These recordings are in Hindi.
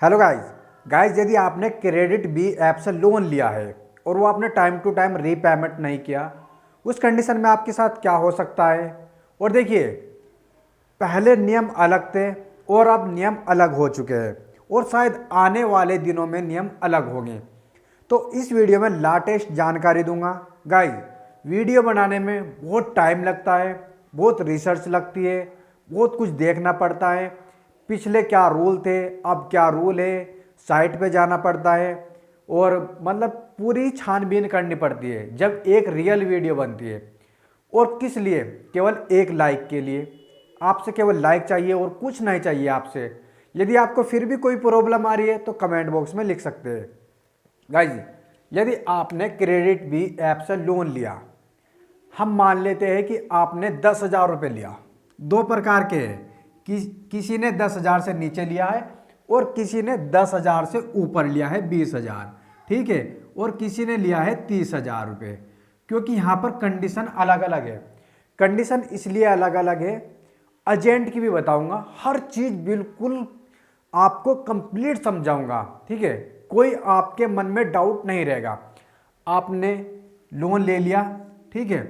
हेलो गाइस यदि आपने क्रेडिट बी ऐप से लोन लिया है और वो आपने टाइम टू टाइम रीपेमेंट नहीं किया, उस कंडीशन में आपके साथ क्या हो सकता है। और देखिए, पहले नियम अलग थे और अब नियम अलग हो चुके हैं और शायद आने वाले दिनों में नियम अलग होंगे। तो इस वीडियो में लेटेस्ट जानकारी दूंगा। गाइस, वीडियो बनाने में बहुत टाइम लगता है, बहुत रिसर्च लगती है, बहुत कुछ देखना पड़ता है। पिछले क्या रूल थे, अब क्या रूल है, साइट पे जाना पड़ता है और मतलब पूरी छानबीन करनी पड़ती है जब एक रियल वीडियो बनती है। और किस लिए? केवल एक लाइक के लिए। आपसे केवल लाइक चाहिए और कुछ नहीं चाहिए आपसे। यदि आपको फिर भी कोई प्रॉब्लम आ रही है तो कमेंट बॉक्स में लिख सकते हैं। गाइज, यदि आपने क्रेडिट बी ऐप से लोन लिया, हम मान लेते हैं कि आपने 10,000 रुपये लिया। दो प्रकार के हैं, किसी ने 10,000 से नीचे लिया है और किसी ने 10,000 से ऊपर लिया है 20,000, ठीक है। और किसी ने लिया है 30,000 रुपये, क्योंकि यहाँ पर कंडीशन अलग अलग है। कंडीशन इसलिए अलग अलग है, एजेंट की भी बताऊंगा, हर चीज़ बिल्कुल आपको कंप्लीट समझाऊंगा, ठीक है। कोई आपके मन में डाउट नहीं रहेगा। आपने लोन ले लिया, ठीक है।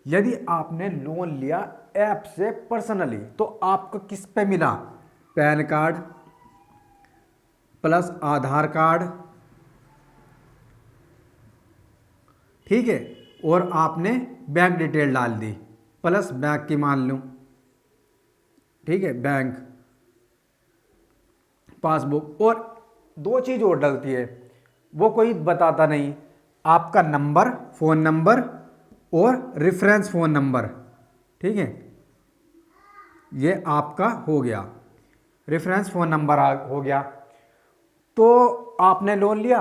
यदि आपने लोन लिया ऐप से पर्सनली, तो आपको किस पे मिला? पैन कार्ड प्लस आधार कार्ड, ठीक है। और आपने बैंक डिटेल डाल दी प्लस बैंक की मान लूँ, ठीक है, बैंक पासबुक। और दो चीज़ और डलती है, वो कोई बताता नहीं। आपका नंबर, फ़ोन नंबर और रेफरेंस फ़ोन नंबर, ठीक है। ये आपका हो गया, रेफरेंस फ़ोन नंबर हो गया। तो आपने लोन लिया,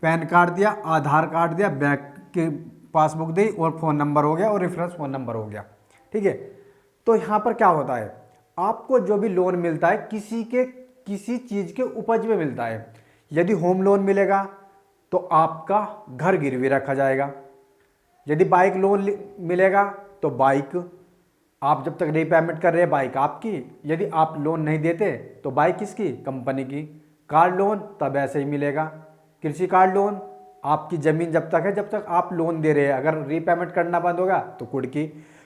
पैन कार्ड दिया, आधार कार्ड दिया, बैंक की पासबुक दी और फ़ोन नंबर हो गया और रेफरेंस फ़ोन नंबर हो गया, ठीक है। तो यहाँ पर क्या होता है, आपको जो भी लोन मिलता है किसी चीज़ के उपज में मिलता है। यदि होम लोन मिलेगा तो आपका घर गिरवी रखा जाएगा। यदि बाइक लोन मिलेगा तो बाइक, आप जब तक रीपेमेंट कर रहे हैं बाइक आपकी। यदि आप लोन नहीं देते तो बाइक किसकी? कंपनी की। कार लोन तब ऐसे ही मिलेगा। कृषि कार्ड लोन, आपकी ज़मीन जब तक है जब तक आप लोन दे रहे हैं, अगर रीपेमेंट करना बंद होगा तो कुड़की।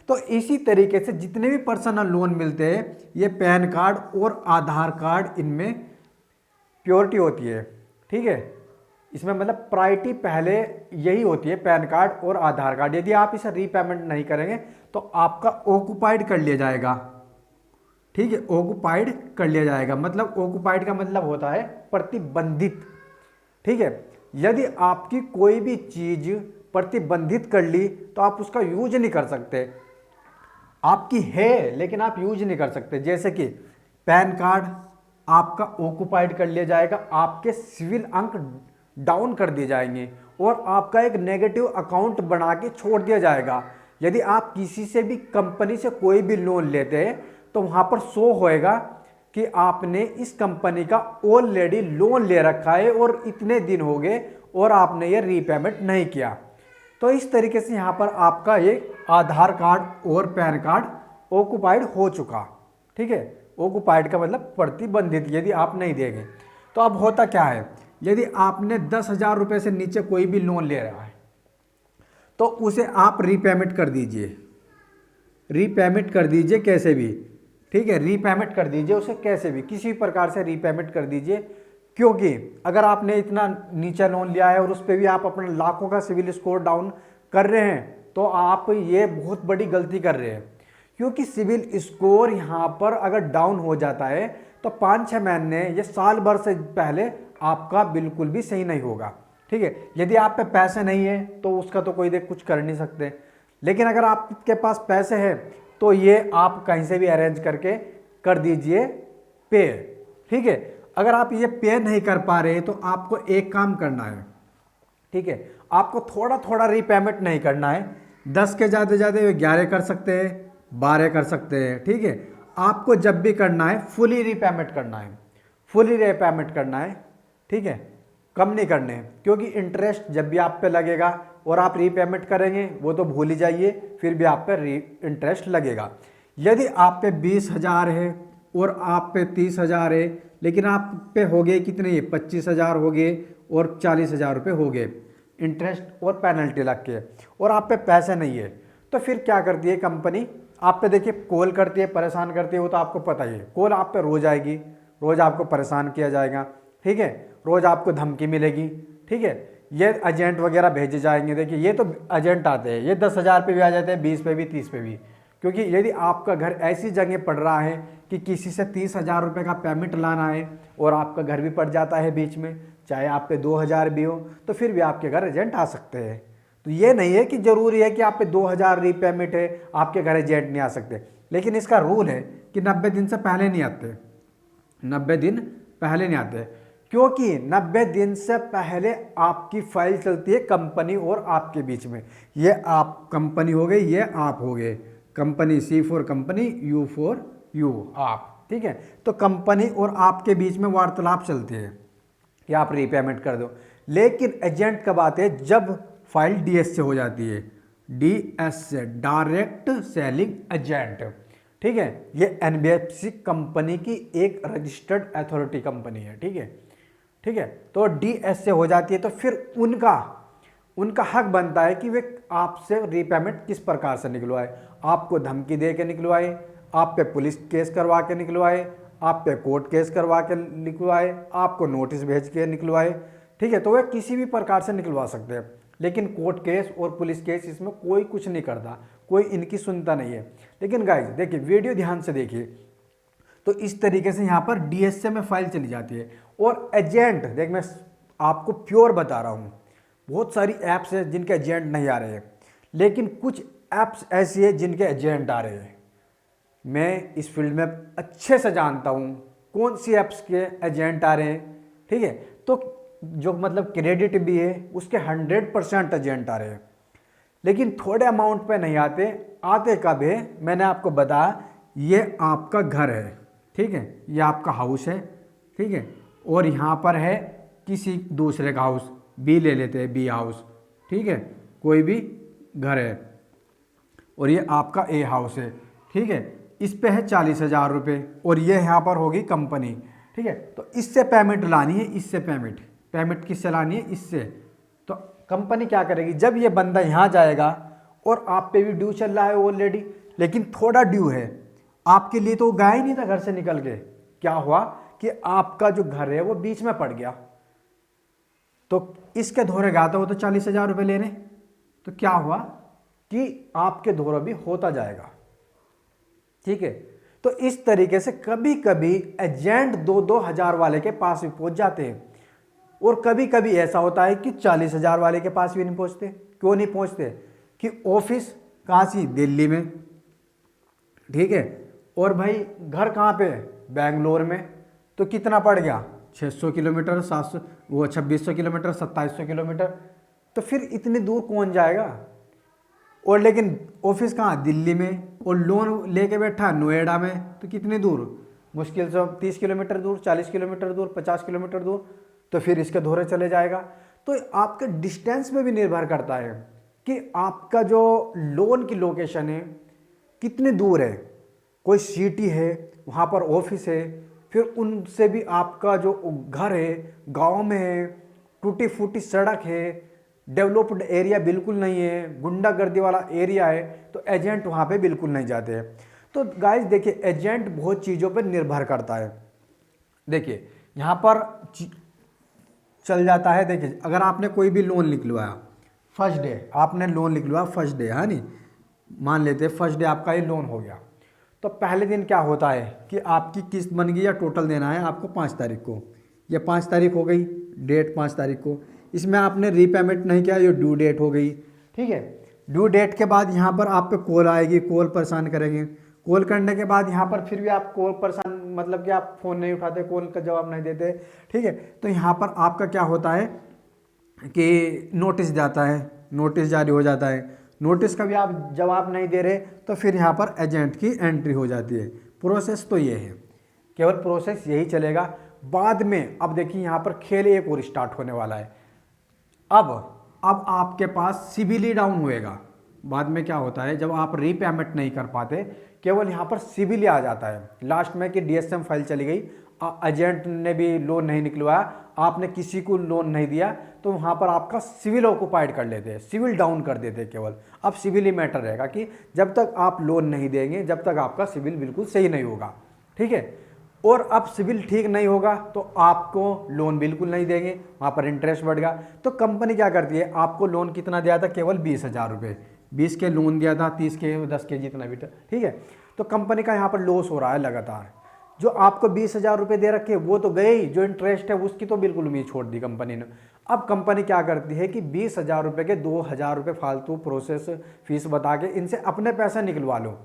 तो इसी तरीके से जितने भी पर्सनल लोन मिलते हैं, ये पैन कार्ड और आधार कार्ड इनमें प्योरिटी होती है, ठीक है। इसमें मतलब प्रायोरिटी पहले यही होती है, पैन कार्ड और आधार कार्ड। यदि आप इसे रीपेमेंट नहीं करेंगे तो आपका ऑक्युपाइड कर लिया जाएगा, ठीक है। ऑक्युपाइड कर लिया जाएगा, मतलब ऑक्युपाइड का मतलब होता है प्रतिबंधित, ठीक है। यदि आपकी कोई भी चीज प्रतिबंधित कर ली तो आप उसका यूज नहीं कर सकते। आपकी है लेकिन आप यूज नहीं कर सकते। जैसे कि पैन कार्ड आपका ऑक्युपाइड कर लिया जाएगा, आपके सिविल अंक डाउन कर दिए जाएंगे और आपका एक नेगेटिव अकाउंट बना के छोड़ दिया जाएगा। यदि आप किसी से भी कंपनी से कोई भी लोन लेते हैं तो वहाँ पर शो होएगा कि आपने इस कंपनी का ऑलरेडी लोन ले रखा है और इतने दिन हो गए और आपने ये रीपेमेंट नहीं किया। तो इस तरीके से यहाँ पर आपका ये आधार कार्ड और पैन कार्ड ऑक्युपाइड हो चुका, ठीक है। ऑक्युपाइड का मतलब प्रतिबंधित, यदि आप नहीं देंगे। तो अब होता क्या है, यदि आपने 10,000 रुपये से नीचे कोई भी लोन ले रहा है तो उसे आप रीपेमेंट कर दीजिए। रीपेमेंट कर दीजिए कैसे भी, ठीक है। रीपेमेंट कर दीजिए उसे कैसे भी, किसी प्रकार से रीपेमेंट कर दीजिए। क्योंकि अगर आपने इतना नीचा लोन लिया है और उस पर भी आप अपना लाखों का सिविल स्कोर डाउन कर रहे हैं तो आप ये बहुत बड़ी गलती कर रहे हैं। क्योंकि सिविल स्कोर यहाँ पर अगर डाउन हो जाता है तो 5-6 महीने या साल भर से पहले आपका बिल्कुल भी सही नहीं होगा, ठीक है। यदि आप पे पैसे नहीं है तो उसका तो कोई कुछ कर नहीं सकते। लेकिन अगर आपके पास पैसे हैं तो ये आप कहीं से भी अरेंज करके कर दीजिए पे, ठीक है। अगर आप ये पे नहीं कर पा रहे तो आपको एक काम करना है, ठीक है। आपको थोड़ा थोड़ा रीपेमेंट नहीं करना है। 10 के ज़्यादा 11 कर सकते हैं, 12 कर सकते हैं, ठीक है। आपको जब भी करना है फुली रीपेमेंट करना है, फुली रीपेमेंट करना है, ठीक है। कम नहीं करने हैं, क्योंकि इंटरेस्ट जब भी आप पे लगेगा और आप रीपेमेंट करेंगे वो तो भूल ही जाइए, फिर भी आप पे इंटरेस्ट लगेगा। यदि आप पे 20,000 है और आप पे 30,000 है, लेकिन आप पे हो गए कितने, ये 25,000 हो गए और 40,000 रुपये हो गए इंटरेस्ट और पेनल्टी लग के, और आप पे पैसे नहीं है, तो फिर क्या करती है कंपनी, आप पे देखिए कॉल करती है, परेशान करती है, वो तो आपको पता ही है, कॉल आप पे रोज आएगी, रोज आपको परेशान किया जाएगा, ठीक है, रोज आपको धमकी मिलेगी, ठीक है, ये एजेंट वगैरह भेजे जाएंगे। देखिए ये तो एजेंट आते हैं, ये 10,000 पे भी आ जाते हैं, 20 पे भी, 30 पे भी, क्योंकि यदि आपका घर ऐसी जगह पड़ रहा है कि किसी से 30,000 रुपये का पेमेंट लाना है और आपका घर भी पड़ जाता है बीच में, चाहे आप पे 2,000 भी हो, तो फिर भी आपके घर एजेंट आ सकते हैं। तो ये नहीं है कि जरूरी है कि आप पे 2,000 रीपेमेंट है आपके घर एजेंट नहीं आ सकते, लेकिन इसका रूल है कि 90 दिन से पहले नहीं आते, 90 दिन पहले नहीं आते, क्योंकि 90 दिन से पहले आपकी फाइल चलती है कंपनी और आपके बीच में। ये आप कंपनी हो गई, ये आप हो गए, company C for company, U for you, आप, ठीक है। तो कंपनी और आपके बीच में वार्तालाप चलती है कि आप रीपेमेंट कर दो। लेकिन एजेंट कब आते हैं, जब फाइल DS से हो जाती है, DS से, डायरेक्ट सेलिंग एजेंट, ठीक है। ये NBFC कंपनी की एक रजिस्टर्ड अथॉरिटी कंपनी है, ठीक है, ठीक है। तो DS से हो जाती है, तो फिर उनका हक बनता है कि वे आपसे रीपेमेंट किस प्रकार से निकलवाए, आपको धमकी दे के निकलवाए, आप पे पुलिस केस करवा के निकलवाए, आप पे कोर्ट केस करवा के निकलवाए, आपको नोटिस भेज के निकलवाए, ठीक है। तो वे किसी भी प्रकार से निकलवा सकते हैं, लेकिन कोर्ट केस और पुलिस केस इसमें कोई कुछ नहीं करता, कोई इनकी सुनता नहीं है। लेकिन गाइज देखिए, वीडियो ध्यान से देखिए, तो इस तरीके से यहाँ पर DSA में फाइल चली जाती है। और एजेंट, देख मैं आपको प्योर बता रहा हूँ, बहुत सारी ऐप्स है जिनके एजेंट नहीं आ रहे हैं, लेकिन कुछ ऐप्स ऐसी है जिनके एजेंट आ रहे हैं। मैं इस फील्ड में अच्छे से जानता हूँ कौन सी ऐप्स के एजेंट आ रहे हैं, ठीक है। तो जो मतलब क्रेडिट भी है उसके 100% एजेंट आ रहे हैं, लेकिन थोड़े अमाउंट पे नहीं आते। आते कब है, मैंने आपको बताया, ये आपका घर है, ठीक है, ये आपका हाउस है, ठीक है, और यहाँ पर है किसी दूसरे का हाउस, B ले लेते हैं, B हाउस, ठीक है, कोई भी घर है, और ये आपका A हाउस है, ठीक है, इस पे है 40,000 रुपये, और ये यहाँ पर होगी कंपनी, ठीक है। तो इससे पेमेंट लानी है, इससे पेमेंट किससे लानी है, इससे। तो कंपनी क्या करेगी, जब ये बंदा यहाँ जाएगा और आप पे भी ड्यू चल रहा है ऑलरेडी, लेकिन थोड़ा ड्यू है आपके लिए, तो गया ही नहीं था घर से निकल के, क्या हुआ कि आपका जो घर है वो बीच में पड़ गया, तो इसके धोरे गया था वो तो 40,000 रुपये लेने, तो क्या हुआ कि आपके धोरा भी होता जाएगा, ठीक है। तो इस तरीके से कभी कभी एजेंट 2-2 हज़ार वाले के पास भी पहुंच जाते हैं, और कभी कभी ऐसा होता है कि 40,000 वाले के पास भी नहीं पहुंचते। क्यों नहीं पहुंचते, कि ऑफिस कहाँ सी, दिल्ली में, ठीक है, और भाई घर कहाँ पे, बेंगलोर में, तो कितना पड़ गया, 600 किलोमीटर, 700, वो 2600 किलोमीटर, 2700 किलोमीटर, तो फिर इतनी दूर कौन जाएगा। और लेकिन ऑफिस कहाँ, दिल्ली में, और लोन लेके बैठा नोएडा में, तो कितनी दूर, मुश्किल से 30 किलोमीटर दूर, 40 किलोमीटर दूर, 50 किलोमीटर दूर, तो फिर इसके धोरे चले जाएगा। तो आपके डिस्टेंस में भी निर्भर करता है कि आपका जो लोन की लोकेशन है कितनी दूर है, कोई सिटी है वहाँ पर ऑफिस है, फिर उनसे भी आपका जो घर है गांव में है, टूटी फूटी सड़क है, डेवलप्ड एरिया बिल्कुल नहीं है, गुंडागर्दी वाला एरिया है, तो एजेंट वहाँ पे बिल्कुल नहीं जाते हैं। तो गाइस देखिए, एजेंट बहुत चीज़ों पर निर्भर करता है। देखिए यहाँ पर चल जाता है, देखिए अगर आपने कोई भी लोन निकलवाया, फर्स्ट डे आपने लोन निकलवाया, फर्स्ट डे है नहीं, मान लेते फर्स्ट डे आपका ये लोन हो गया, तो पहले दिन क्या होता है कि आपकी किस्त बन गई, या टोटल देना है आपको 5 तारीख को, ये 5 तारीख हो गई, डेट 5 तारीख को, इसमें आपने रीपेमेंट नहीं किया, ये ड्यू डेट हो गई, ठीक है। ड्यू डेट के बाद यहाँ पर आप पे कॉल आएगी, कॉल परेशान करेंगे, कॉल करने के बाद यहाँ पर फिर भी आप कॉल परेशान, मतलब कि आप फ़ोन नहीं उठाते, कॉल का जवाब नहीं देते, ठीक है। तो यहाँ पर आपका क्या होता है कि नोटिस जाता है, नोटिस जारी हो जाता है, नोटिस का भी आप जवाब नहीं दे रहे, तो फिर यहाँ पर एजेंट की एंट्री हो जाती है। प्रोसेस तो ये है, केवल प्रोसेस यही चलेगा। बाद में अब देखिए यहाँ पर खेल एक और स्टार्ट होने वाला है। अब आपके पास सिबिल ही डाउन होएगा। बाद में क्या होता है, जब आप रीपेमेंट नहीं कर पाते, केवल यहाँ पर सिविल आ जाता है लास्ट में कि डीएसएम फाइल चली गई, एजेंट ने भी लोन नहीं निकलवाया, आपने किसी को लोन नहीं दिया, तो वहाँ पर आपका सिविल ऑक्युपाइड कर लेते हैं, सिविल डाउन कर देते हैं केवल। अब सिविल ही मैटर रहेगा कि जब तक आप लोन नहीं देंगे, जब तक आपका सिविल बिल्कुल सही नहीं होगा, ठीक है। और अब सिविल ठीक नहीं होगा तो आपको लोन बिल्कुल नहीं देंगे, वहाँ पर इंटरेस्ट बढ़ेगा। तो कंपनी क्या करती है, आपको लोन कितना दिया था, केवल 20,000 रुपये, 20 के लोन दिया था, 30 के 10 के जितना भी, ठीक है। तो कंपनी का यहाँ पर लॉस हो रहा है लगातार। जो आपको 20,000 रुपये दे रखे वो तो गए ही, जो इंटरेस्ट है उसकी तो बिल्कुल उम्मीद छोड़ दी कंपनी ने। अब कंपनी क्या करती है कि 20,000 रुपये के 2,000 रुपये फालतू प्रोसेस फीस बता के इनसे अपने पैसे निकलवा लो,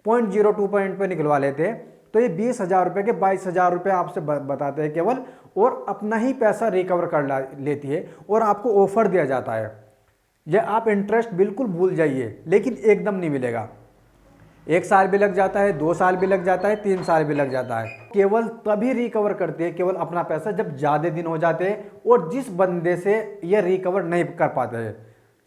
0.02 पॉइंट पे निकलवा लेते हैं। तो ये 20,000 रुपये के 22,000 रुपये आपसे बताते हैं केवल, और अपना ही पैसा रिकवर कर लेती है और आपको ऑफर दिया जाता है, ये आप इंटरेस्ट बिल्कुल भूल जाइए, लेकिन एकदम नहीं मिलेगा। 1 साल भी लग जाता है, 2 साल भी लग जाता है, 3 साल भी लग जाता है। केवल तभी रिकवर करती है केवल अपना पैसा जब ज़्यादा दिन हो जाते हैं, और जिस बंदे से ये रिकवर नहीं कर पाते हैं,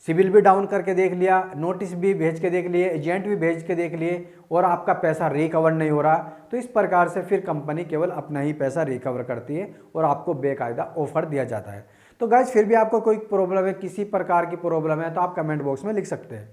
सिविल भी डाउन करके देख लिया, नोटिस भी भेज के देख लिए, एजेंट भी भेज के देख लिए, और आपका पैसा रिकवर नहीं हो रहा, तो इस प्रकार से फिर कंपनी केवल अपना ही पैसा रिकवर करती है और आपको बेकायदा ऑफर दिया जाता है। तो गाइस, फिर भी आपको कोई प्रॉब्लम है, किसी प्रकार की प्रॉब्लम है, तो आप कमेंट बॉक्स में लिख सकते हैं।